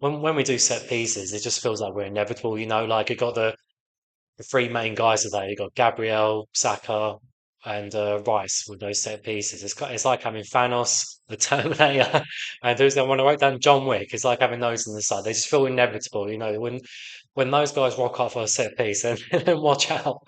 when we do set pieces, it just feels like we're inevitable. Like you got the three main guys today. You got Gabriel, Saka, and Rice with those set pieces. It's like having Thanos, the Terminator, and who's the one I wrote down? John Wick. It's like having those on the side. They just feel inevitable. When those guys rock off a set piece, then, then watch out.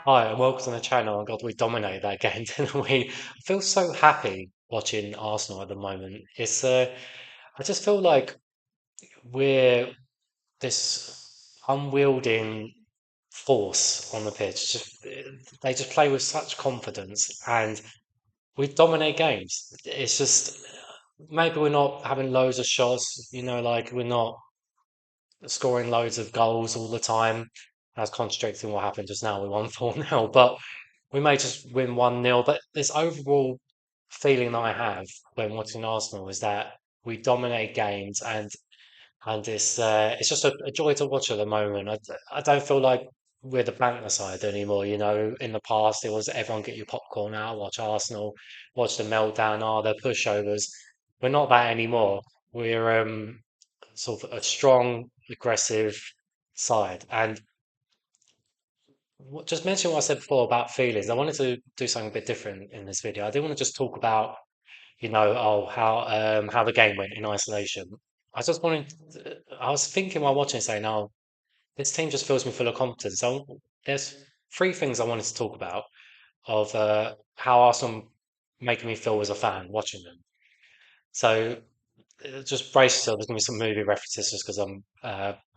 Hi, and welcome to the channel. And God, we dominated that game, didn't we? I feel so happy watching Arsenal at the moment. I just feel like we're this unwielding force on the pitch. They just play with such confidence, and we dominate games. It's just maybe we're not having loads of shots, like we're not scoring loads of goals all the time. That's contradicting what happened just now. We won 4-0, but we may just win 1-0. But this overall feeling that I have when watching Arsenal is that we dominate games, and it's just a joy to watch at the moment. I don't feel like we're the banter side anymore. In the past it was everyone get your popcorn out, watch Arsenal, watch the meltdown, their pushovers. We're not that anymore. We're sort of a strong, aggressive side. And just mention what I said before about feelings. I wanted to do something a bit different in this video. I didn't want to just talk about, how the game went in isolation. I was thinking while watching, saying, "Oh, this team just fills me full of confidence." So there's three things I wanted to talk about of how Arsenal making me feel as a fan watching them. So just brace yourself. There's going to be some movie references just because I'm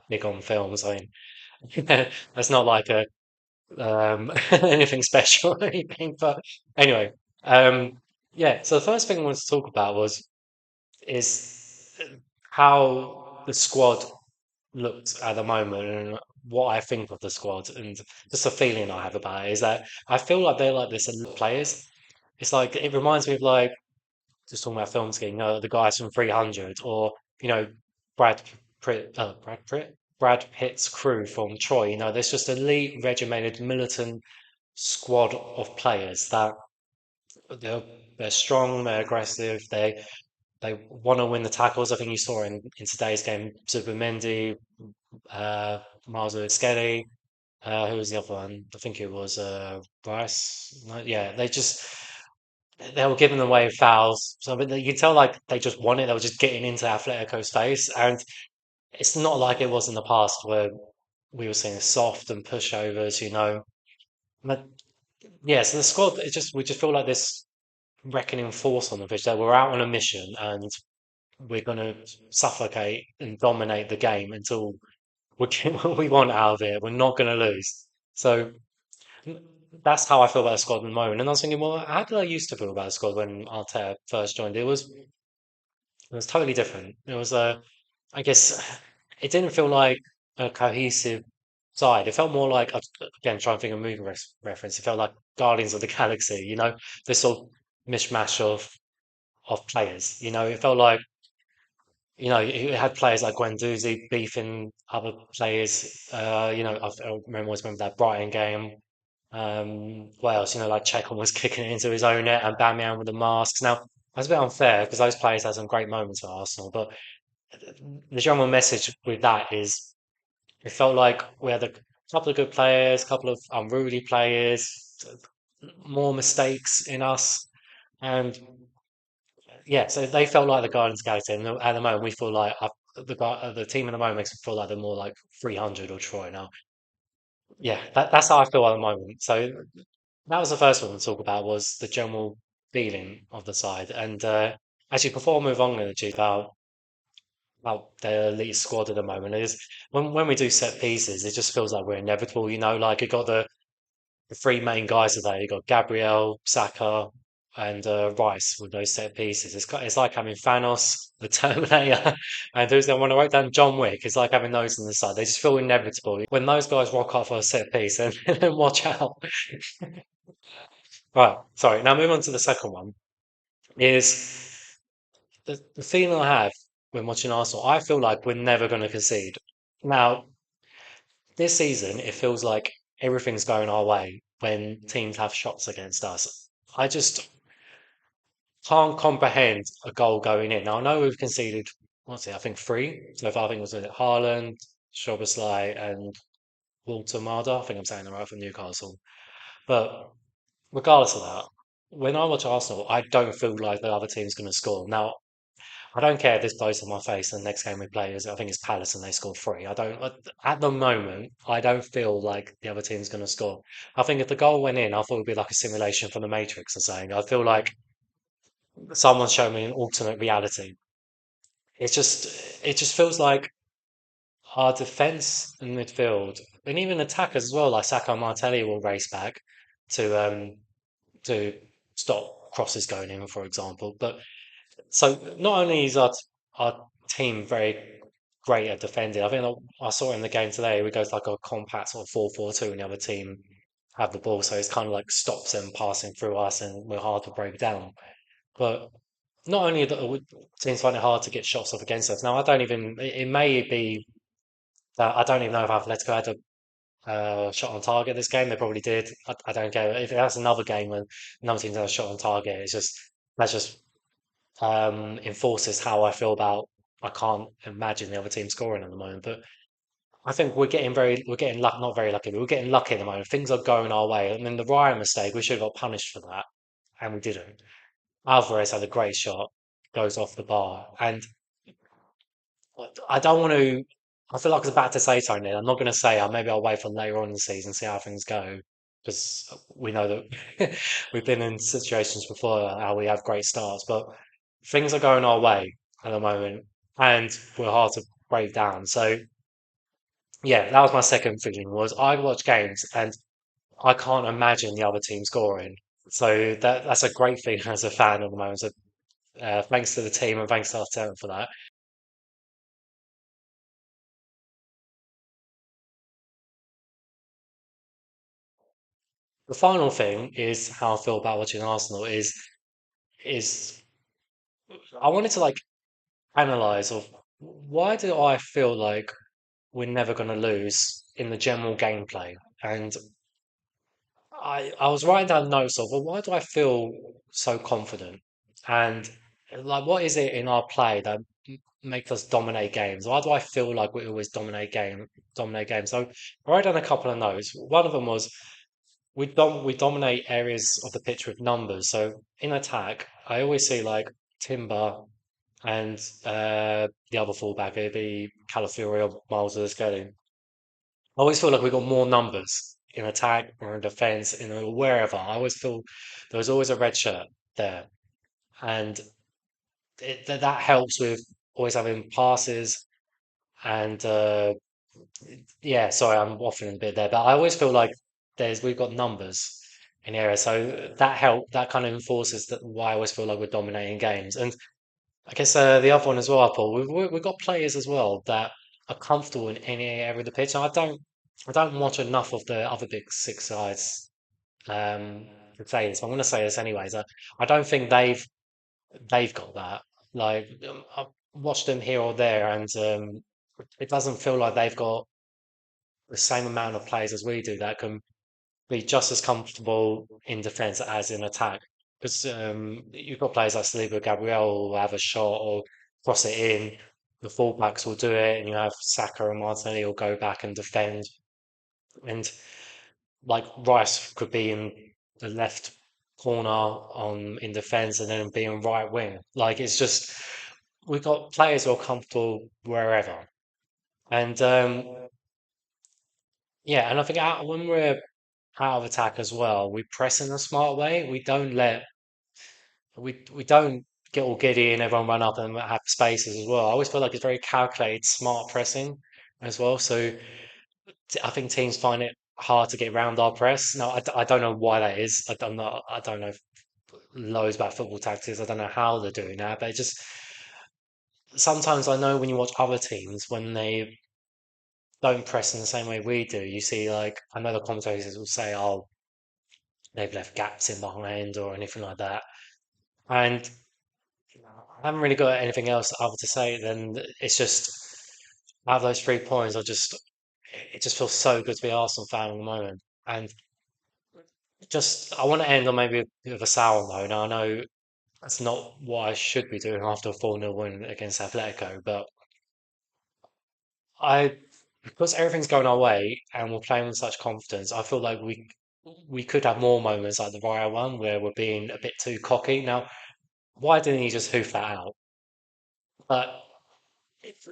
big on films. I mean, that's not like a anything special or anything. But anyway, um, yeah. So the first thing I wanted to talk about is how the squad looked at the moment and what I think of the squad and just a feeling I have about it is that I feel like they're like this elite players. It's like it reminds me of like just talking about films again, the guys from 300 or Brad Brad Pitt's crew from Troy. There's just elite, regimented, militant squad of players that they're, they're strong, they're aggressive, they want to win the tackles. I think you saw in today's game, Zubimendi, uh, Miles Skelly, who was the other one? I think it was Bryce. No, yeah, they were giving away fouls. So but you can tell like they just won it. They were just getting into Atletico's face, and it's not like it was in the past where we were seeing soft and pushovers. But yeah, so the squad, we just feel like this reckoning force on the pitch. That we're out on a mission and we're going to suffocate and dominate the game until we get what we want out of it. We're not going to lose. So that's how I feel about the squad at the moment. And I was thinking, well, how did I used to feel about the squad when Arteta first joined? It was totally different. I guess, it didn't feel like a cohesive side. It felt more like, again, trying to think of a movie reference. It felt like Guardians of the Galaxy. This sort of mishmash of players. It felt like you had players like Guendouzi beefing other players. Always remember that Brighton game. What else? Like Checkham was kicking it into his own net and Bamian with the masks. Now, that's a bit unfair because those players had some great moments for Arsenal, but the general message with that is it felt like we had a couple of good players, a couple of unruly players, more mistakes in us, and yeah, so they felt like the Guardians Galaxy, and at the moment we feel like the team at the moment makes me feel like they're more like 300 or Troy now. Yeah, that's how I feel at the moment. So that was the first one to talk about was the general feeling of the side, and actually before I move on to the about the elite squad at the moment is when we do set pieces, it just feels like we're inevitable. Like you got the three main guys today. You got Gabriel, Saka, and Rice with those set pieces. It's like having Thanos, the Terminator, and who's the one I wrote down? John Wick. It's like having those on the side. They just feel inevitable. When those guys rock off a set piece, then, then watch out. Right, sorry. Now move on to the second one. Is the feeling I have when watching Arsenal, I feel like we're never going to concede. Now, this season, it feels like everything's going our way when teams have shots against us. I just can't comprehend a goal going in. Now, I know we've conceded, what's it, I think three. So if I think it was Haaland, Szoboszlai, and Walter Marder. I think I'm saying that right, from Newcastle. But regardless of that, when I watch Arsenal, I don't feel like the other team's going to score. Now, I don't care if this blows in my face and the next game we play is, I think it's Palace and they score three. I don't, at the moment, I don't feel like the other team's going to score. I think if the goal went in, I thought it would be like a simulation from the Matrix or something. I feel like someone showed me an alternate reality. It's just, it just feels like our defense and midfield, and even attackers as well, like Saka and Martelli will race back to to stop crosses going in, for example. But so not only is our team very great at defending, I think I saw in the game today we go to like a compact sort of 4-4-2, and the other team have the ball, so it's kind of like stops them passing through us, and we're hard to break down. But not only that, teams find it hard to get shots off against us. Now I don't even. It may be that I don't even know if Atletico had a shot on target this game. They probably did. I don't care if that's another game when another team has a shot on target. It's just that just enforces how I feel about. I can't imagine the other team scoring at the moment, but I think we're getting luck, not very lucky, but we're getting lucky at the moment. Things are going our way. I mean, the Ryan mistake, we should have got punished for that, and we didn't. Alvarez had a great shot, goes off the bar, and I don't want to. I feel like I was about to say something. I'm not going to say. Maybe I'll wait for later on in the season, see how things go, because we know that we've been in situations before how we have great starts, but things are going our way at the moment, and we're hard to break down. So yeah, that was my second feeling. Was I watch games and I can't imagine the other team scoring. So that's a great feeling as a fan at the moment. So thanks to the team and thanks to Arteta for that. The final thing is how I feel about watching Arsenal is I wanted to like analyze of why do I feel like we're never going to lose in the general gameplay? And I was writing down notes of, well, why do I feel so confident? And like, what is it in our play that makes us dominate games? Why do I feel like we always dominate games? So I wrote down a couple of notes. One of them was we dominate areas of the pitch with numbers. So in attack, I always see like Timber and the other fullback, it'd be Calafiori or Miles Skelly. I always feel like we've got more numbers in attack or in defense, in wherever. I always feel there's always a red shirt there, and that helps with always having passes and yeah. Sorry, I'm waffling a bit there, but I always feel like we've got numbers in the area, so that kind of enforces that why I always feel like we're dominating games. And I guess the other one as well, Paul. We've got players as well that are comfortable in any area of the pitch. And I don't watch enough of the other big six sides to say this. But I'm going to say this anyways. I don't think they've got that. Like I've watched them here or there, and it doesn't feel like they've got the same amount of players as we do that can be just as comfortable in defence as in attack. Because you've got players like Saliba, Gabriel will have a shot or cross it in. The fullbacks will do it, and you have Saka and Martinelli will go back and defend. And like Rice could be in the left corner on in defence and then be in right wing. Like it's just we've got players who are comfortable wherever. And yeah, and I think when we're out of attack as well, we press in a smart way. We don't get all giddy and everyone run up and have spaces as well. I always feel like it's very calculated, smart pressing as well. So I think teams find it hard to get around our press. Now I don't know why that is. I don't know loads about football tactics. I don't know how they're doing that, but it just sometimes I know when you watch other teams when they don't press in the same way we do, you see like I know the commentators will say, "Oh, they've left gaps in behind" or anything like that, and I haven't really got anything else other to say than it's just out of those 3 points. I just it just feels so good to be an Arsenal fan at the moment. And just I want to end on maybe a bit of a sour note. Now I know that's not what I should be doing after a 4-0 win against Atletico, but I because everything's going our way and we're playing with such confidence, I feel like we could have more moments like the Raya one where we're being a bit too cocky. Now, why didn't he just hoof that out? But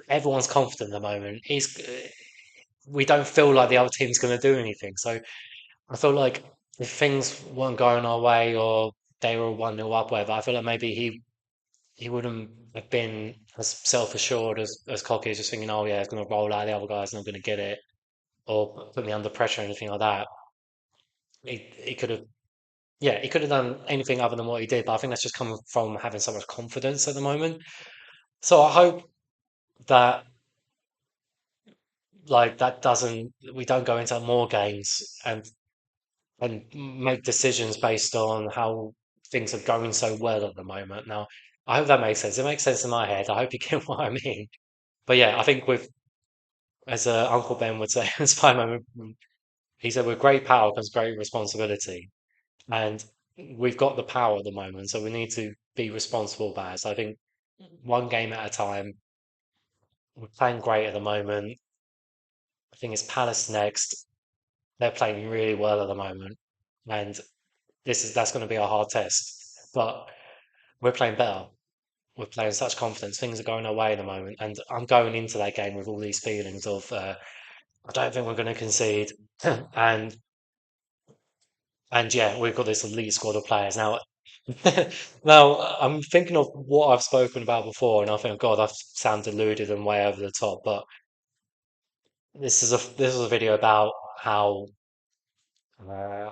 everyone's confident at the moment. We don't feel like the other team's going to do anything. So I feel like if things weren't going our way or they were 1-0 up, whatever, I feel like maybe he wouldn't have been as self-assured as cocky as just thinking, oh yeah, it's going to roll out, the other guy's not going to get it, or put me under pressure or anything like that. He could have, yeah, he could have done anything other than what he did, but I think that's just coming from having so much confidence at the moment. So I hope that like that doesn't we don't go into more games and make decisions based on how things are going so well at the moment. Now, I hope that makes sense. It makes sense in my head. I hope you get what I mean. But yeah, I think with as Uncle Ben would say, as Spider-Man, he said, with great power comes great responsibility. And we've got the power at the moment, so we need to be responsible about it. So I think one game at a time. We're playing great at the moment. I think it's Palace next. They're playing really well at the moment, and that's going to be a hard test. But we're playing better. We're playing such confidence. Things are going our way at the moment, and I'm going into that game with all these feelings of I don't think we're going to concede, and yeah, we've got this elite squad of players now. Now I'm thinking of what I've spoken about before, and I think, God, I sound deluded and way over the top. But this is a video about how uh,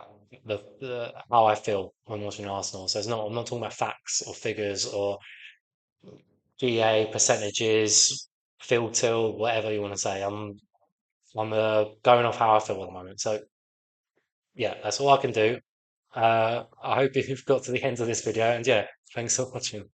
how I feel when watching Arsenal. So I'm not talking about facts or figures or GA percentages, field till, whatever you want to say. I'm going off how I feel at the moment. So yeah, that's all I can do. I hope you've got to the end of this video, and yeah, thanks for watching.